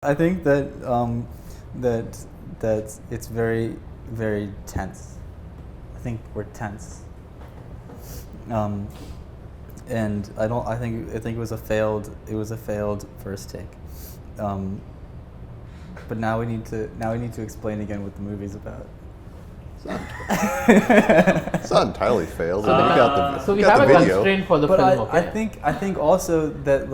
I think that that it's very, very tense. I think we're tense. And I think it was a failed first take. But now we need to explain again what the movie's about. It's not entirely failed. So we have a constraint for the but film. I think also that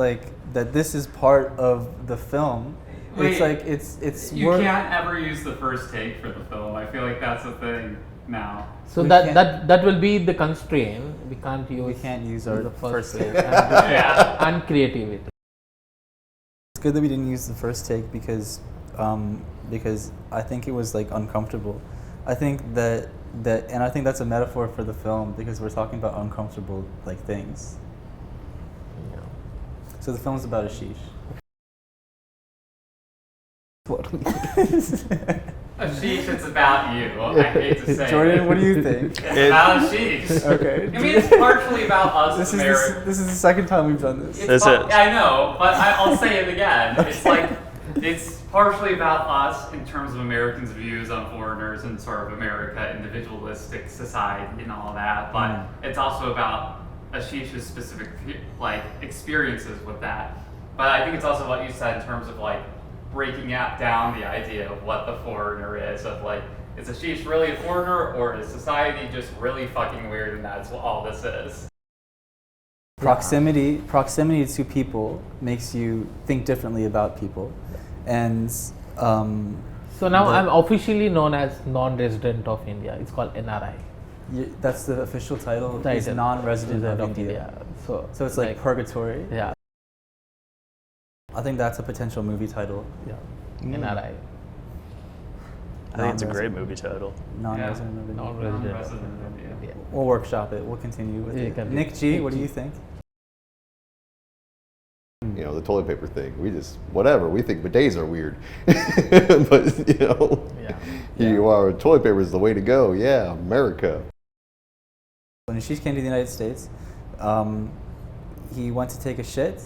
that this is part of the film. Wait, it's like it's you can't ever use the first take for the film. I feel like that's a thing now. So that will be the constraint. We can't use our the first take. And creativity. It's good that we didn't use the first take because I think it was like uncomfortable. I think and I think that's a metaphor for the film because we're talking about uncomfortable like things. Yeah. So the film's about a sheesh. A sheesh, it's about you. I hate to say Jordan, it. what do you think? It's about a sheesh. Okay. I mean, it's partially about us Americans. This is the second time we've done this. I know, but I'll say it again. It's like, it's partially about us in terms of Americans' views on foreigners and sort of America, individualistic society and all that, but it's also about Ashish's specific like experiences with that. But I think it's also what you said in terms of like breaking down the idea of what the foreigner is, of like, is Ashish really a foreigner or is society just really fucking weird and that's what all this is? Proximity to people makes you think differently about people. And so now I'm officially known as non-resident of India. It's called NRI. That's the official title. Is non-resident of India. So it's like purgatory. Yeah. I think that's a potential movie title. Yeah. NRI. I think it's a great movie title. Non-resident of India. Non-resident of India. Yeah. We'll workshop it. We'll continue with it. Nick G, what do you think? You know, the toilet paper thing. We just, whatever. We think bidets are weird. But, you know, you are, toilet paper is the way to go. Yeah, America. When Ashish came to the United States, he went to take a shit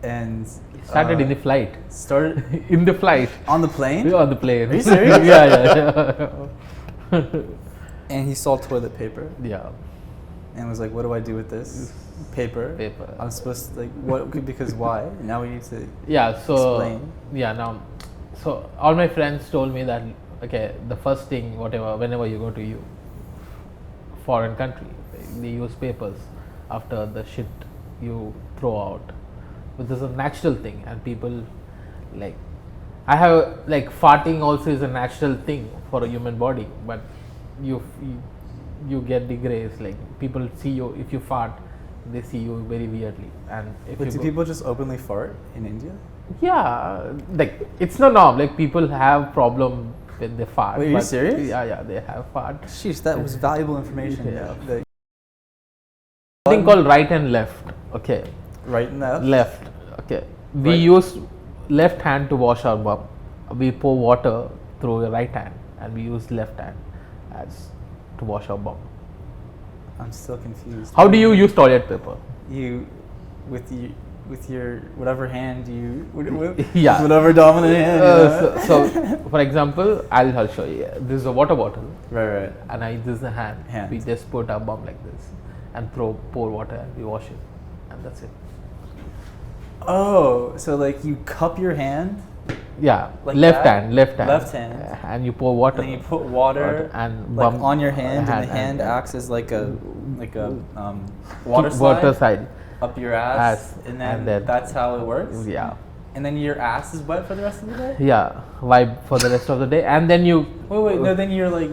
and started in the flight. Started in the flight. On the plane? Yeah, on the plane. Are you serious? Yeah. And he saw toilet paper. Yeah. And was like, what do I do with this? Paper. I'm supposed to, like, what, because why? Now we need to explain. Yeah, now, so all my friends told me that, okay, the first thing, whenever you go to foreign country, they use papers after the shit you throw out. Which is a natural thing, and people like, I have like farting also is a natural thing for a human body, but you get disgrace. Like people see you if you fart, they see you very weirdly. And do people just openly fart in India? Yeah, like it's no norm. Like people have problem with the fart. Wait, are you serious? Yeah, they have fart. Sheesh, that was valuable information. Yeah. Something called right and left. Okay. Right and left? Left. Okay. We use left hand to wash our bum. We pour water through the right hand, and we use left hand as to wash our bum. I'm still confused. How do you use toilet paper? You, with your whatever hand you, yeah, whatever dominant hand. So for example, I'll show you. This is a water bottle. Right. And this is the hand. We just put our bum like this, and pour water, and we wash it, and that's it. Oh, so like you cup your hand? Yeah, like left hand. And you pour water. And then you put water and like on your hand, and the hand acts as like a water slide up your ass, and then that's how it works. Yeah. And then your ass is wet for the rest of the day. Yeah, vibe for the rest of the day, and then you. Wait, no. Then you're like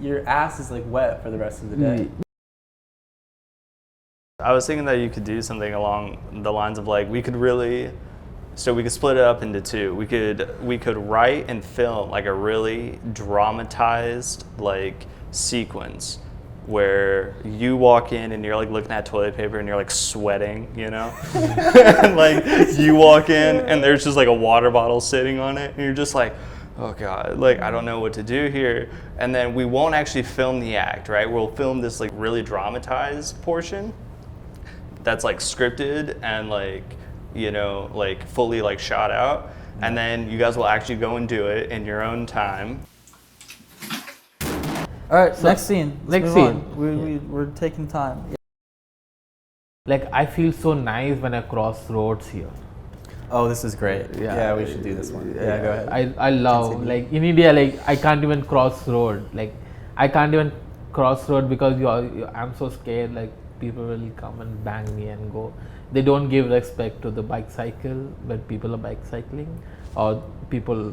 your ass is like wet for the rest of the day. I was thinking that you could do something along the lines of like we could split it up into two. We could write and film like a really dramatized like sequence where you walk in and you're like looking at toilet paper and you're like sweating, you know? And like you walk in and there's just like a water bottle sitting on it and you're just like, oh God, like I don't know what to do here. And then we won't actually film the act, right? We'll film this like really dramatized portion that's like scripted and like, you know, like fully like shot out. and then you guys will actually go and do it in your own time. All right, So, next scene. Let's next move on. scene. We're taking time. Like I feel so nice when I cross roads here. Oh, this is great. Yeah. Yeah, we should do this one. Yeah, go ahead. I love Continue. like in India, like I can't even cross road. Like I can't even cross road because I'm so scared. Like people will come and bang me and go. They don't give respect to the bicycle when people are bicycling or people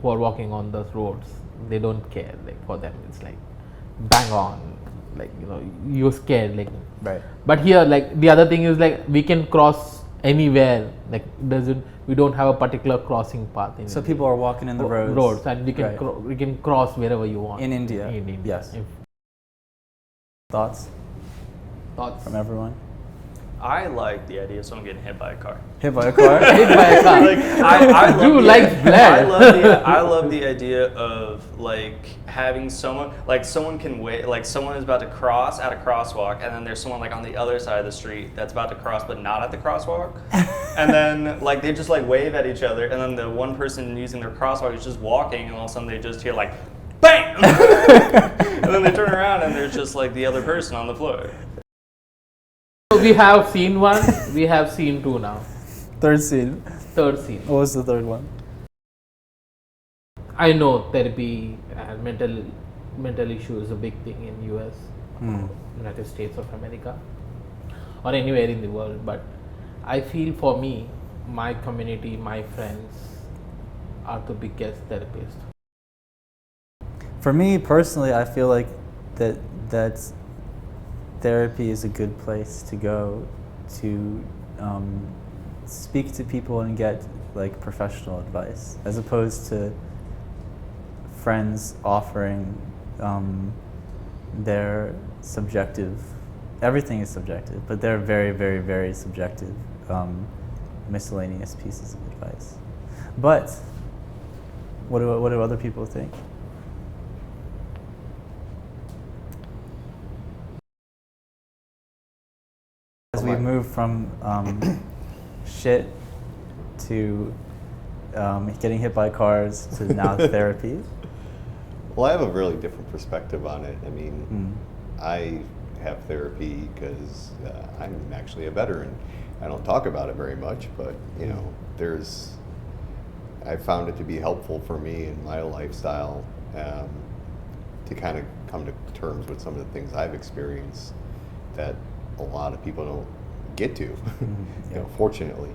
who are walking on those roads. They don't care. Like for them, it's like bang on. Like you're scared. Like Right. But here, like the other thing is like we can cross anywhere. Like we don't have a particular crossing path in So India. people are walking in the roads. Roads, and we can Right. we can cross wherever you want In India. In India. Yes. Thoughts Thoughts? from everyone? I like the idea of someone getting hit by a car. Hit by a car? Hit by a car. Like, I love You the- like blood. I love the idea of like having someone like someone can wait like someone is about to cross at a crosswalk and then there's someone like on the other side of the street that's about to cross but not at the crosswalk. And then like they just like wave at each other and then the one person using their crosswalk is just walking and all of a sudden they just hear like bang and then they turn around and there's just like the other person on the floor. So we have seen one. We have seen two now. Third scene. Third scene. What was the third one? I know therapy and mental issue is a big thing in US, United States of America, or anywhere in the world. But I feel for me, my community, my friends are the biggest therapists. For me personally, I feel like that therapy is a good place to go to speak to people and get like professional advice, as opposed to friends offering their subjective. Everything is subjective, but they're very, very, very subjective, miscellaneous pieces of advice. But what do other people think? As we move from shit to getting hit by cars to now therapy. Well, I have a really different perspective on it. I mean, I have therapy because I'm actually a veteran. I don't talk about it very much, but I found it to be helpful for me in my lifestyle to kind of come to terms with some of the things I've experienced that a lot of people don't get to, fortunately.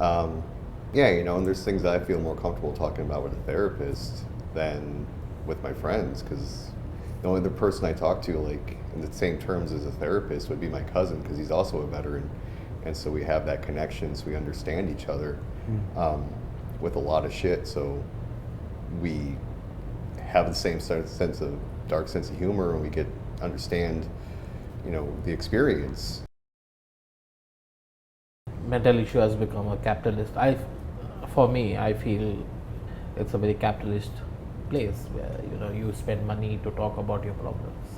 And there's things that I feel more comfortable talking about with a therapist than with my friends, because the only other person I talk to, like in the same terms as a therapist, would be my cousin, because he's also a veteran, and so we have that connection, so we understand each other with a lot of shit. So we have the same dark sense of humor, and we get understand, the experience. Mental issue has become a capitalist. For me, I feel it's a very capitalist place where you spend money to talk about your problems.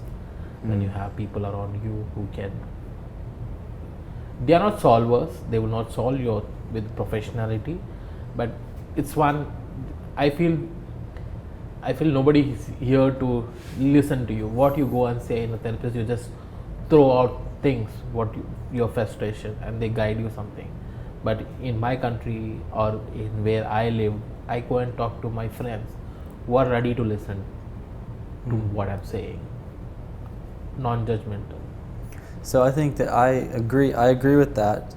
Then you have people around you who can. They are not solvers. They will not solve you with professionality, but it's one. I feel nobody is here to listen to you. What you go and say in a therapist, you just throw out things, your frustration, and they guide you something. But in my country or in where I live, I go and talk to my friends who are ready to listen to what I'm saying, non-judgmental. So I think that I agree with that,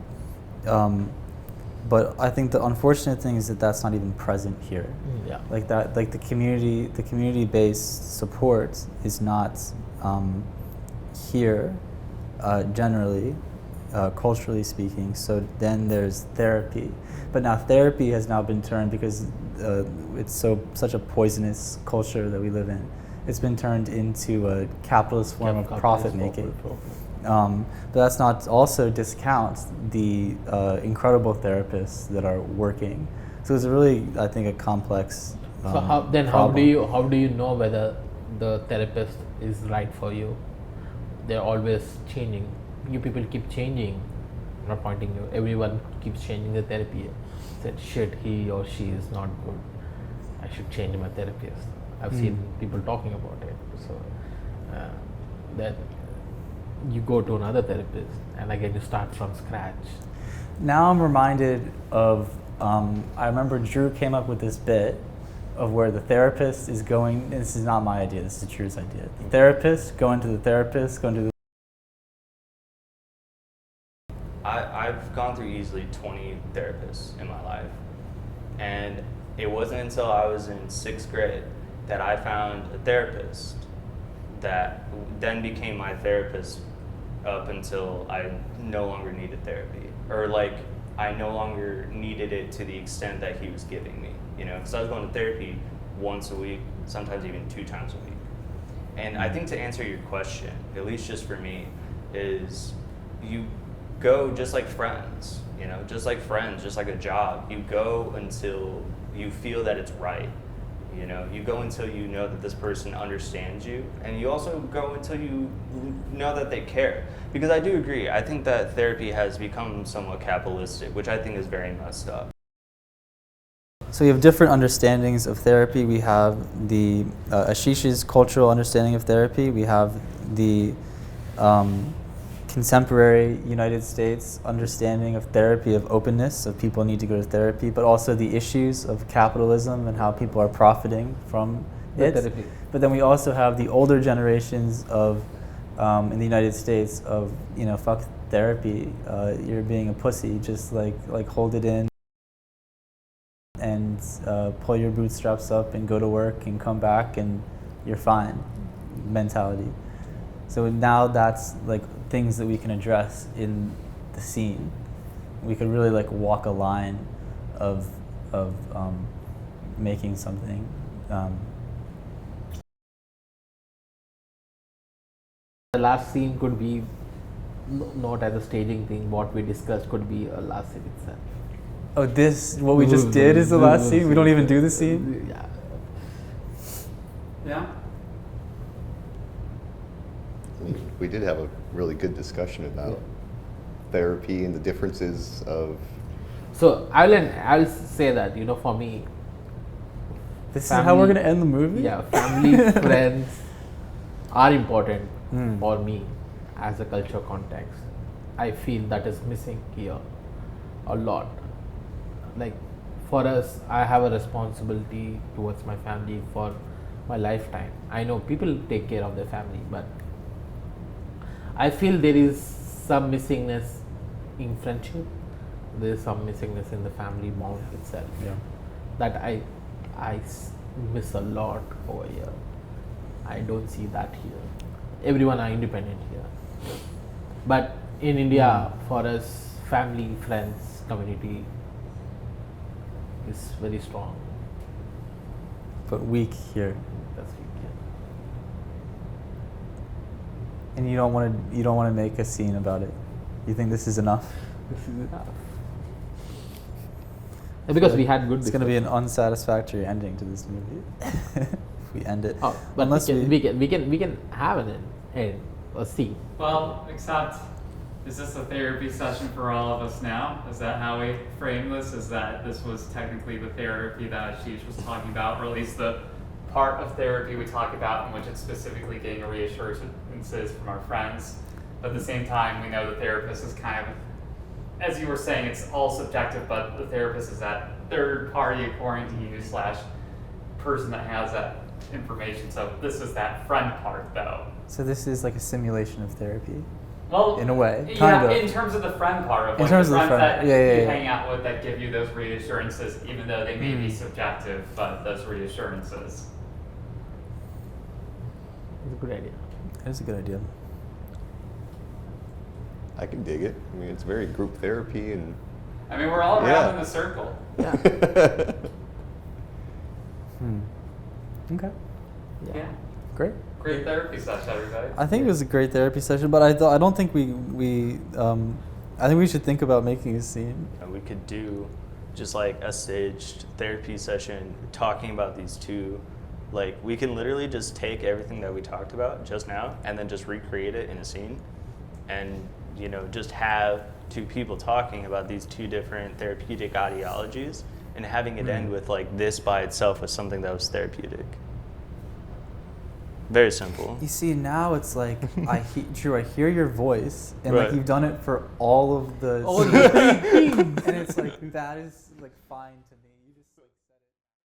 but I think the unfortunate thing is that that's not even present here. Yeah. Like the community-based support is not here generally, culturally speaking. So then there's therapy, but now therapy has now been turned, because it's such a poisonous culture that we live in. It's been turned into a capitalist form of profit making. But that's not also discount the incredible therapists that are working. So it's really, I think, a complex. So how do you know whether the therapist is right for you? They're always changing. You people keep changing. not pointing you. Everyone keeps changing the therapy. Said shit, he or she is not good. I should change my therapist. I've seen people talking about it. So then you go to another therapist, and again you start from scratch. Now I'm reminded of, I remember Drew came up with this bit of where the therapist is going, this is not my idea, this is Drew's idea. The therapist, going to the therapist, going to the... I've gone through easily 20 therapists in my life. And it wasn't until I was in 6th grade that I found a therapist that then became my therapist up until I no longer needed therapy. Or like, I no longer needed it to the extent that he was giving me, you know, because I was going to therapy once a week, sometimes even 2 times a week. And I think to answer your question, at least just for me, is you go just like friends, you know, just like friends, just like a job. You go until you feel that it's right. You know, you go until you know that this person understands you, and you also go until you know that they care. Because I do agree, I think that therapy has become somewhat capitalistic, which I think is very messed up. So we have different understandings of therapy. We have the Ashish's cultural understanding of therapy. We have the contemporary United States understanding of therapy, of openness, of people need to go to therapy, but also the issues of capitalism and how people are profiting from it. Therapy. But then we also have the older generations of, in the United States, of, you know, fuck therapy, you're being a pussy, just like hold it in and pull your bootstraps up and go to work and come back and you're fine mentality. So now that's like things that we can address in the scene. We could really like walk a line of making something. The last scene could be not as a staging thing. What we discussed could be a last scene itself. Oh, this, what we just did is the last scene? We don't even do the scene? Yeah. Yeah. I mean, we did have a really good discussion about therapy and the differences of... So I'll say that, you know, for me, This is how we're going to end the movie? yeah, family, friends are important for me as a culture context. I feel that is missing here a lot. Like for us, I have a responsibility towards my family for my lifetime. I know people take care of their family, but I feel there is some missingness in friendship. There is some missingness in the family bond itself. Yeah. That I miss a lot over here. I don't see that here. Everyone are independent here. But in India, for us, family, friends, community is very strong. But weak here. That's weak here. And you don't want to make a scene about it. You think this is enough? This is enough. Because we had good. It's going to be an unsatisfactory ending to this movie if we end it. Oh, but Unless we can have an end, a scene. Well, except, is this a therapy session for all of us now? Is that how we frame this? Is that this was technically the therapy that Ashish was talking about, or at least the part of therapy we talk about in which it's specifically getting reassurances from our friends. But at the same time, we know the therapist is kind of, as you were saying, it's all subjective, but the therapist is that third party according to you / person that has that information. So this is that friend part, though. So this is like a simulation of therapy. Well, in a way, yeah, kind of. in terms of the friend part of In like terms the of the friends friend, that yeah, you yeah. hang out with that give you those reassurances, even though they may be subjective, but those reassurances. It's a good idea. It's a good idea. I can dig it. I mean, it's very group therapy and... I mean, we're all around Yeah. in the circle. Yeah. Okay. Yeah. Great. Great therapy session, everybody. I think it was a great therapy session, but I don't think I think we should think about making a scene. And we could do just like a staged therapy session talking about these two. Like, we can literally just take everything that we talked about just now and then just recreate it in a scene, and, you know, just have two people talking about these two different therapeutic ideologies and having it end with like this by itself was something that was therapeutic. Very simple. You see, now it's like Drew, I hear your voice, and Right. like you've done it for all of the Oh, scenes, and it's like that is like fine to me.